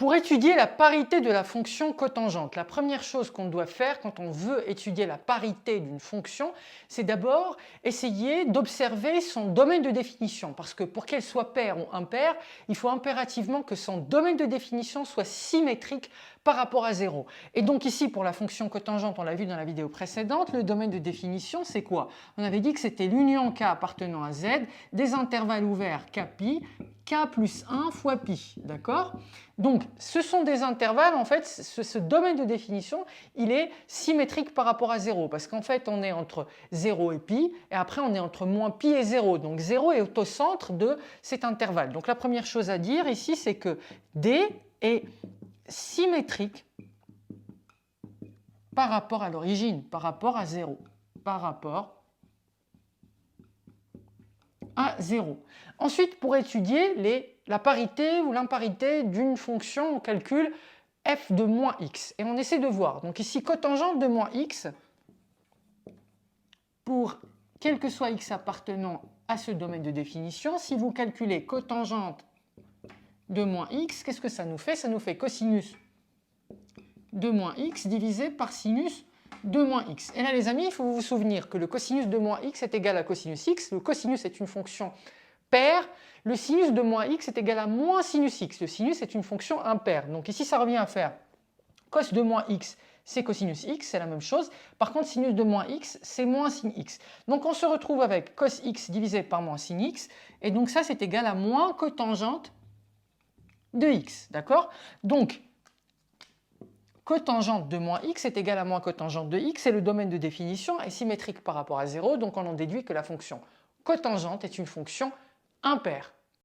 Pour étudier la parité de la fonction cotangente, la première chose qu'on doit faire quand on veut étudier la parité d'une fonction, c'est d'abord essayer d'observer son domaine de définition. Parce que pour qu'elle soit paire ou impaire, il faut impérativement que son domaine de définition soit symétrique par rapport à 0. Et donc ici, pour la fonction cotangente, on l'a vu dans la vidéo précédente, le domaine de définition, c'est quoi? On avait dit que c'était l'union K appartenant à Z des intervalles ouverts Kpi, K plus 1 fois pi, d'accord? Donc, ce sont des intervalles, en fait, ce domaine de définition, il est symétrique par rapport à 0, parce qu'en fait, on est entre 0 et pi, et après, on est entre moins pi et 0. Donc, 0 est au centre de cet intervalle. Donc, la première chose à dire ici, c'est que D est symétrique par rapport à l'origine, par rapport à 0, par rapport à 0. Ensuite, pour étudier la parité ou l'imparité d'une fonction, on calcule f de moins x. Et on essaie de voir. Donc ici, cotangente de moins x, pour quel que soit x appartenant à ce domaine de définition, si vous calculez cotangente de moins x, qu'est-ce que ça nous fait? Ça nous fait cosinus de moins x divisé par sinus de moins x. Et là, les amis, il faut vous souvenir que le cosinus de moins x est égal à cosinus x. Le cosinus est une fonction paire. Le sinus de moins x est égal à moins sinus x. Le sinus est une fonction impaire. Donc ici, ça revient à faire cos de moins x, c'est cosinus x, c'est la même chose. Par contre, sinus de moins x, c'est moins sin x. Donc on se retrouve avec cos x divisé par moins sin x. Et donc ça, c'est égal à moins cotangente de x. D'accord? Donc, cotangente de moins x est égal à moins cotangente de x, et le domaine de définition est symétrique par rapport à 0, donc on en déduit que la fonction cotangente est une fonction impaire.